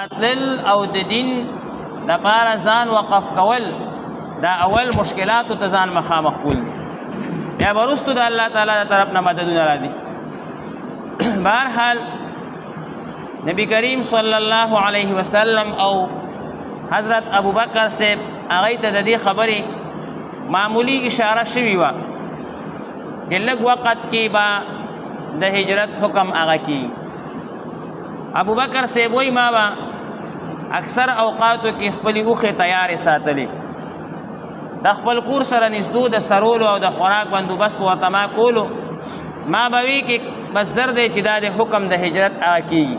تلل او د دین د پاره ځان وقف کول دا اول مشکلاتو ته ځان مخامخ کول یا ورستو د الله تعالی تر طرف نه مددونه راځي. بهرحال نبی کریم صلی الله علیه وسلم او حضرت ابو بکر سے هغه ته د دې خبرې معمولی اشاره شوی و چې لږ وخت کې با د هجرت حکم هغه کی. ابو بکر سے وای ما با اکثر اوقاتو کې خپل اوخه تیار ساتلې د خپل کور سره نږدې د سرولو او د خوراک بندوبست په ورته ما کولو ما به وی کې بس زر دی چې دا د حکم د هجرت هغه کیږي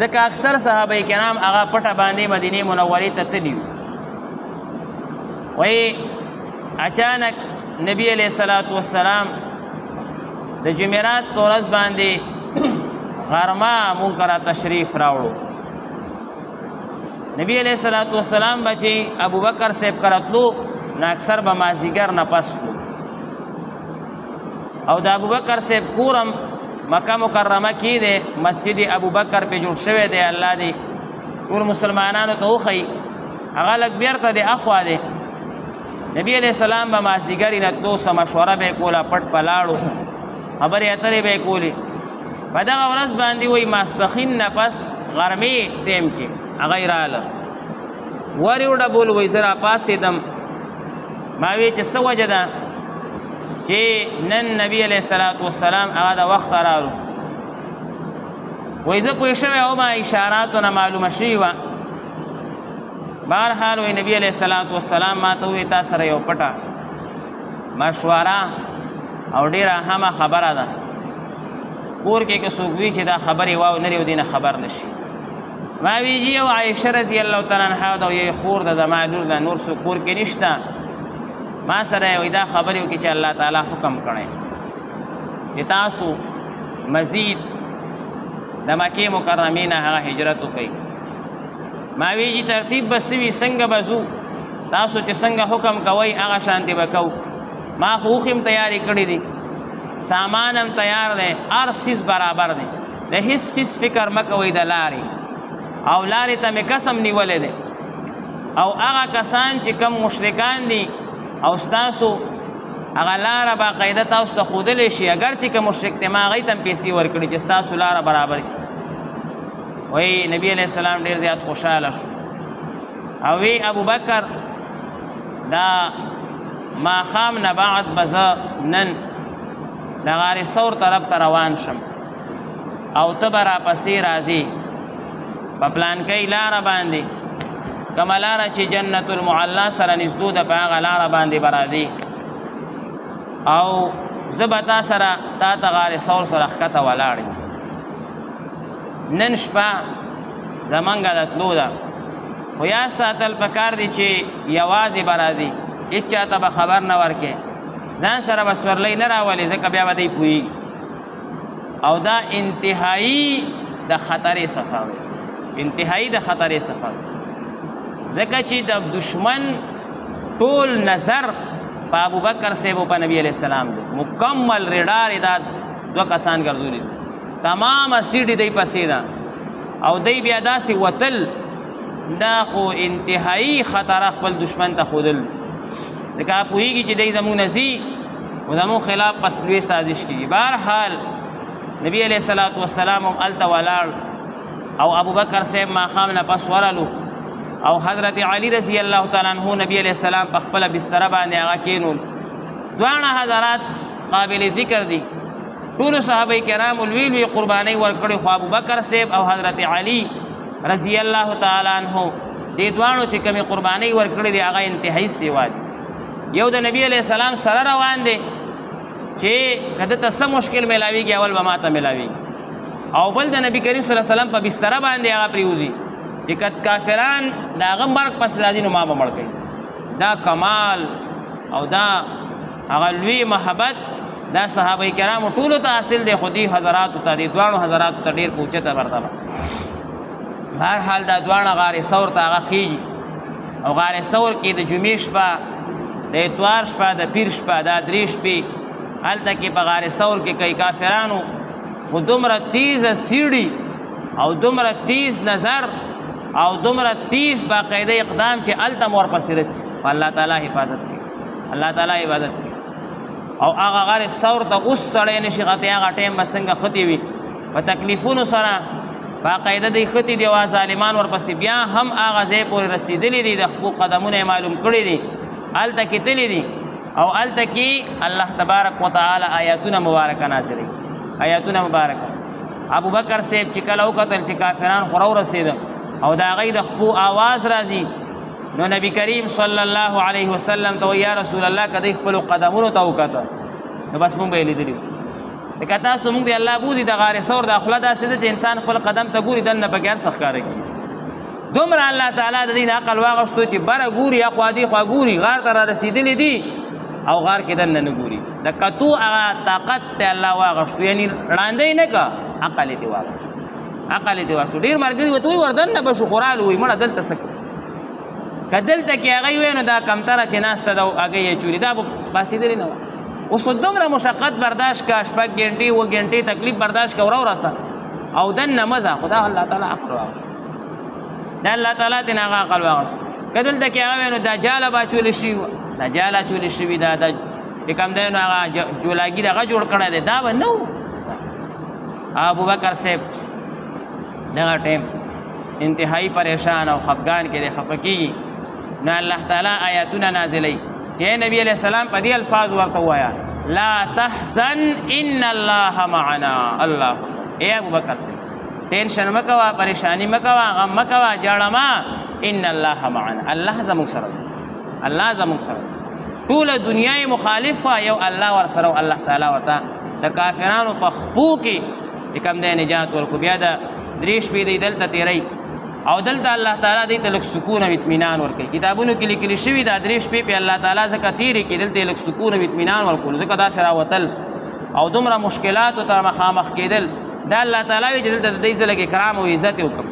ځکه اکثر صحابه کرام هغه پټه باندې مدینه منورې ته تللی وای اچانک نبی علیہ الصلوۃ والسلام د جمعرات ورځ باندې غرمه مونږ را تشریف راوړو. نبی علیہ الصلوۃ والسلام بچي ابو بکر صاحب کرتلو نه اکثر به مازیګر نه پس او د ابو بکر صاحب کورم مکه مکرمه کې ده مسجد ابو بکر په جوړ شوی دی. الله دې ټول مسلمانانو ته وخی هغه لګ بیرته د اخوا ده. نبی علیہ السلام به مازیګر نه دوه مشوره به کوله پټ پلاړو خبرې اترې به کولې په دغه ورځ باندې وای ماسپخین نه پس غرمې ټیم کې هغه رااله وری وډه بول وای زرا پاسې دم ما وی چې څه وجه ده چې نن نبی علیہ الصلوۃ والسلام هغه د وخت راړو وای زه پوه شوی او ما اشاراتونه معلومه شوی و. بهرحال وای نبی علیہ الصلوۃ والسلام ما ته وی تاسو سره یو پټه مشوره او ډیره اهمه خبره ده کور کې که څوک وي چې دا خبرې واو نه لري دینه خبر نشي. ما ویجی او عائشه رضی الله تعالی عنها دا یو خور د مالور د نور څو کور کې نشته ما سره وي دا خبرې وکړي چې الله تعالی حکم کړی چې تاسو مزید د مکه مکرمه نه هغه هجرت وکړي. ما ویجی ترتیب بسوي څنګه بزو تاسو چې څنګه حکم کوي هغه شانتي وکاو. ما خو خیم تیاری کړی دي سامانم تیار دی هر چیز برابر دی د هیڅ چیز فکر مکوئ د لارې او لارې ته مې قسم نیولې دی او هغه کسان چې کم مشرکان دي او ستاسو هغه لاره باقاعده تاسو ته ښودلی شي اگر چې که مشرک دی ما هغوی ته هم پیسې ورکړي چې ستاسو لاره برابر کړي. وایي نبي علیه السلام ډېر زیات خوشحاله شو او وی ابو بکر دا ماښام نه بعد به زه نن د غار ثور طرف ته روان شم او ته به راپسې راځې په پلانکۍ لاره باندې کومه لاره چې جنت المعلا سره نږدې ده په هغه لاره باندې به راځې او زه به تا سره تا ته غار ثور سره ښکته ولاړ یم. نن شپه زمونږ د تلو ده خو یاد ساتل پکار دي چې یوازې به راځې هېڅ چاته به خبر نه ورکې ځان سره به سورلی نه راولې ځکه بیا به دی پوهېږي او دا انتهایی د خطرې څخه انتهایی د خطرې څخه ځکه چې د دشمن ټول نظر په ابوبکر صاحب او په نبي علیہ السلام دی مکمل ریډار دا دوه کسان ګرځولي تمامه سیډي دی پسې ده او دی بیا داسې وتل دا خو انتهایی خطر خپل دشمن ته ښودل ځکه پوهېږي چې دی زموږ نه ځي او زموږ خلاف پس لوی سازش کېږي. بهرحال نبی علیہ الصلوۃ والسلام هم هلته ولاړ او ابوبکر صاحب ماښام نه پس ورلو او حضرت علی رضی الله تعالی عنہ نبی علیہ السلام په خپله بستره باندې هغه کېنول. دواړه حضرات قابل ذکر دي ټولو صحابه کرامو لوی لوی قربانۍ ورکړې خو ابوبکر صاحب او حضرت علی رضی الله تعالی عنہ دې دواړو چې کومې قربانۍ ورکړې دي هغه انتهایی سیوا دي. یو د نبی علیہ السلام سره روان دی چې کده ته څه مشکل میلاویږي اول به ماته میلاویږي او بل د نبی کریم صلی الله علیه وسلم په بستره باندې هغه پریوزي چې کد کافران د هغه مرګ پس راځي نو ما به مړ کوي. دا کمال او دا هغه لوی محبت دا صحابه کرامو ټولو ته حاصل دی خو دې حضراتو ته دې دواړو حضراتو ته ډېر اوچته مرتبه. بهرحال دا دواړه غار ثور ته هغه خیږي او غار ثور کې د جمعې شپه د اتوار شپه د پیر شپه دا درې شپې هلته کې په غار ثور کې کوي کافرانو خو دومره تیزه سیړي او دومره تیز نظر او دومره تیز باقاعده اقدام چې هلته م ورپسې رسي په الله تعالی حفاظت کوي الله تعالی عبادت کوي او هغه غار ثور ته اوس سړی نشي غتی هغه ټایم به څنګه ختې وي په تکلیفونو سره باقاعده دی ختې دي او ظالمان ورپسې بیا هم هغه ځای پورې رسېدلي دي د خپل قدمونه یې معلوم کړي دي هلته کې تللي دي او هلته کې الله تبارک وتعالی آیاتونه مبارکه نازلوي آیاتونه مبارکه ابو بکر صاحب چې کله وکتل چې کافران خو راورسېده او د هغوی د خپو آواز راځي نو نبی کریم صلی الله علیه وسلم ته یا رسول الله که دی خپلو قدمونو ته وکته نو بس مونږ به یې لیدلي لکه تاسو مونږ د الله بوځي د غار ثور د خوله داسې ده چې انسان خپل قدم ته ګوري دننه پکې هر څه ښکاره کېږي دومره الله تعالی د دې نه عقل واغشتو چې بره ګوري یا خوا دې خوا ګوري غار ته را رسېدلي دي او غار کې دننه نه ګوري د کتو هغه طاقت ته الله واغشتو یعنی ړانده یې نه که عقل یې دې واغشتو عقل یې دې واغشتو ډېر ملګري ورته وایي ور دننه به شو خورالو وایي مړه دلته څه کوو که دلته کې هغوی وی نو دا کمتره چې ناسته ده هګۍ یې چوري دا به باسېدلې نه وه اوس دومره مشقت برداشت که 6 ګنټې 7 ګنټې تکلیف برداشت که ورورسه او دننه مزه خو دا الله تعالی عقل واغشتو دا الله تعالی ترې نه هغه عقل واغشتو که دلته کې هغه وی نو دا جاله به اچولې شوي وه دا جاله اچولې شوي دا چې کوم دی نو هغه جولاګي دغه جوړ کړی دی دا به نه و ابو بکر صاحب دغه ټیم انتهایی پریشان او خفګان کې دی خفه کېږي نو الله تعالی آیاتونه نازلوي چې نبی علیہ السلام په دې الفاظ ورته ووایه لا تحزن ان الله معنا الله اے ابو بکر صاحب ټینشن مه کوه پریشانی مه کوه غم مه کوه جاړه مه ان الله معنا الله زموږ سره الله زموږ سره ټوله دنیا یې مخالف وه یو الله ورسره و الله تعالی ورته د کافرانو په خپو کې چې کوم دی نجات ورکړو بیا د 3 شپې دی دلته تیری او دلته الله تعالی دی ته لږ سکون او اطمینان ورکوي کتابونو کې لیکلي شوي دا 3 شپې په الله تعالی ځکه تېرې کړي دلته یې لږ سکون او اطمینان ورکولو ځکه داسې راوتل او دومره مشکلاتو ته مخامخ کېدل دا الله تعالی وایي چې دلته د دې څه لږ اکرام او عزت یې وکړو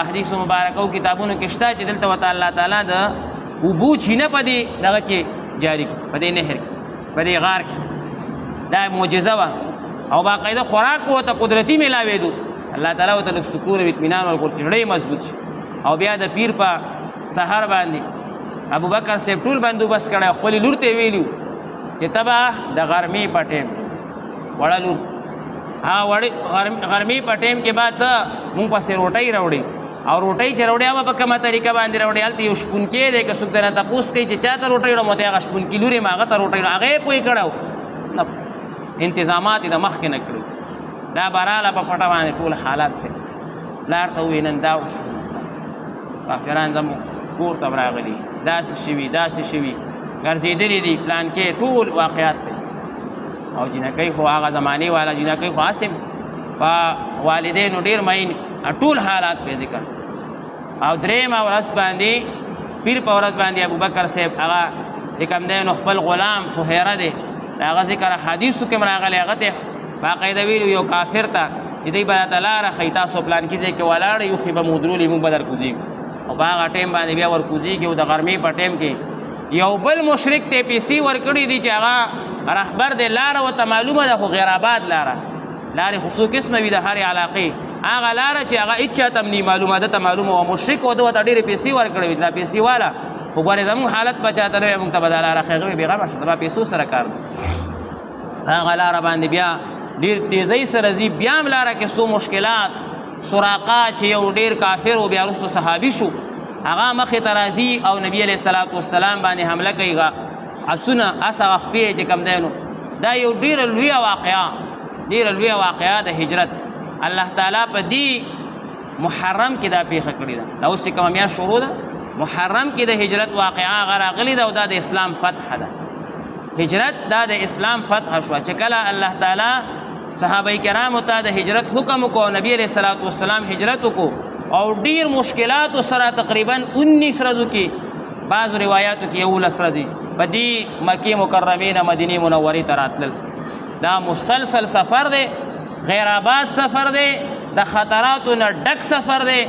حدیثو مبارکو کتابونو کې شته چې دلته ورته الله تعالی د اوبو چینه په دې دغه کې جاري کړي په دې نهر کې په دې غار کې دا معجزه وه او باقاعده خوراک به ورته قدرتي میلاوېدو الله تعالی ورته لږ سکون او اطمینان ورکړو چې زړه یې مضبوط شي او بیا د پیر په سهار باندې ابوبکر صاحب ټول بندوبست کړی خپلې لور ته یې ویلي چې ته به د غرمې په ټیم وړه لور غرمې په ټیم کې به ته مونږ پسې روټۍ راوړې او روټۍ چې راوړې هغه په کومه طریقه باندې راوړې هلته یو شپونکی دی که څوک درنه تپوس کوي چې چا ته روټۍ وړم ورته هغه شپونکي لور یم هغه ته روټۍ هغه یې پوه کړی نه انتظامات یې د مخکې نه کړي دا براله په پټه باندې ټول حالات دی پلار ته ووایي نن دا وشو کافران زموږ کور ته راغلي داسې شوي داسې شوي ګرځېدلي دي پلان کې ټول واقعات دی او جنکۍ خو هغه زمانې والا جنکۍ خو هسې په والدینو ډېر مین ټول حالات پې ذکر او درېیمه ورځ باندې پیر په ورځ باندې ابوبکر صاحب هغه چې کوم دی نو خپل غلام فهیره دی د هغه ذکر حدیثو کې م راغلی هغه ته باقاعده ویلو یو کافر ته چې دی به راته لاره ښیي تاسو پلانکي ځای کې ولاړئ یو خې به مو درولي موږ به در کوزېږو او په هغه ټایم باندې بیا ور کوزېږي او د غرمې په ټایم کې یو بل مشرک ته پیسې ورکړي دي چې هغه رهبر دی لاره ورته معلومه ده خو غیر آباد لاره لارې خو څو قسمه وي د هرې علاقې هغه لاره چې هغه هېڅ چا ته هم معلومه ده ته معلومه وه مشرک و ده ورته ډېرې پیسې ورکړې وي دا پیسې والا خو ګورې زموږ حالت به چاته نه وی موږ ته به دا لاره ښه هغه بېغمه شه زما پیسو سره کار ده هغه لاره باندې بیا ډېر تیزۍ سره ځي بیا هم لاره کې څو مشکلات سراقه چې یو ډېر کافر و بیا وروسته صحابي شو هغه مخې ته راځي او نبي علیه الصلاة والسلام باندې حمله کوي اسونه اس هغه خپې چې کوم دی نو دا یو ډېره لویه واقعه ډېره لویه واقعه د هجرت الله تعالی په دې محرم کې دا پیښه کړې ده دا اوس چې کومه میاشت شروع ده محرم کې د هجرت واقعه هغه راغلې ده او دا د اسلام فتح ده هجرت دا د اسلام فتح شوه چې کله الله تعالی صحابه کرامو ته د هجرت حکم وکړو نبی علیه الصلاة والسلام هجرت وکړو او ډیر مشکلاتو سره تقریبا 19 ورځو کې بعض روایاتو کې 11 ورځې په دې مکې مکرمې نه مدینې منورې ته راتلل دا مسلسل سفر دی غیر آباد سفر دی د خطراتو نه ډک سفر دی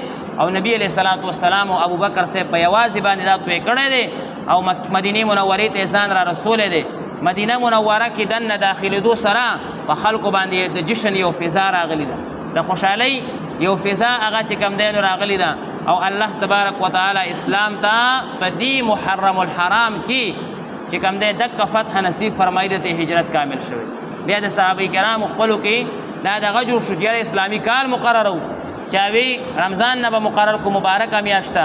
او نبی علیه الصلاة والسلام او ابوبکر صاحب په یوازې باندې دا توی کړی دی او مدینې منورې ته ځان را رسولی دی مدینه منوره کې دننه داخلېدو سره په خلکو باندې د جشن یو فضا راغلی ده د خوشحالۍ یو فضا هغه چې کوم دی نو راغلی ده او الله تبارک وتعالی اسلام ته په دې محرم الحرام کې چې کوم دی دک فتح نصیب فرمایي ته هجرت کامل شوی. بیا د صحابه کرام خپلو کې دا دغه جوړ شو چې اسلامي کال مقرر و، چاوی رمضان نه به مقرر کو مبارکه میاشته،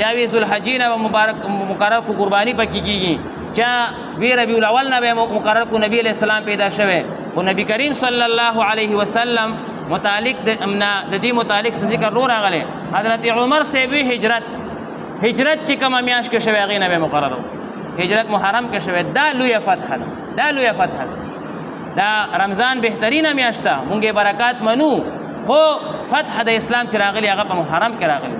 چاوی ذوالحجې نه به مقرر کو قرباني پکې کېږي، چا وی ربیع الاول نه به مقرر کو نبی علیہ السلام پیدا شوه او نبی کریم صلی الله علیه وسلم متعلق د دې متعلق ذکر رو راغله. حضرت عمر سے بھی هجرت چې کوم میاش کې شوی هغې نه به مقرر هجرت محرم کې شوی. دا لویه فتح ده، دا لویه فتح ده. دا رمضان بهترینه میاشت ده، مونږ برکات منو، خو فتح د اسلام چې راغلی هغه په محرم کې راغلی.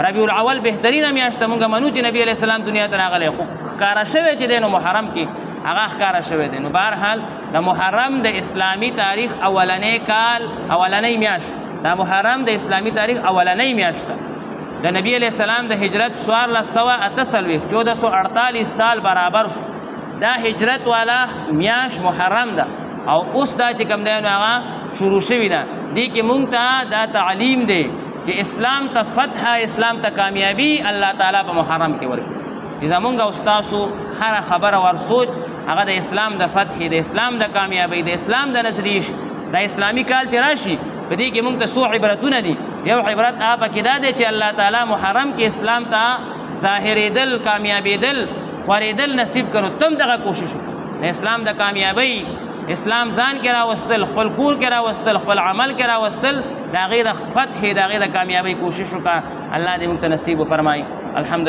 ربیع الاول بهترینه میاشت ده، مونږ منو چې نبی علیہ السلام دنیا ته راغلی، خو ښکاره شوی چې دی نو محرم کې هغه ښکاره شوی دی. نو بهرحال د محرم د اسلامي تاریخ اولنی کال اولنی میاشت، دا محرم د اسلامي تاریخ اولنی میاشت ده. د نبی علیہ السلام د هجرت 1448 سال برابر شو. دا هجرت والا میاش محرم ده او اوس دا چې کوم دی نو هغه شروع شوی ده. دې کې مونږ ته دا تعلیم دی چې اسلام ته فتح، اسلام ته کامیابی الله تعالی په محرم کې ورکړي. چې زمونږ او ستاسو هر خبره ورسوچ هغه د اسلام د فتح، د اسلام د کامیابی، د اسلام د نصریش، د اسلامی کال چې راشي په دې کې مونږ ته څو عبرتونه دي. یو عبرت هغه پکې دا دی چې الله تعالی محرم کې اسلام ته ظاهرېدل، کامیابېدل، خورېدل نصیب کړو. تم دغه کوشش وکړو د اسلام د کامیابی، اسلام ځان کې راوستل، خپل کور کې راوستل، خپل عمل کې راوستل، د هغې د فتح، د هغې د کامیابی کوشش وکړه. الله دې موږ ته نصیب وفرمایي. الحمدلله.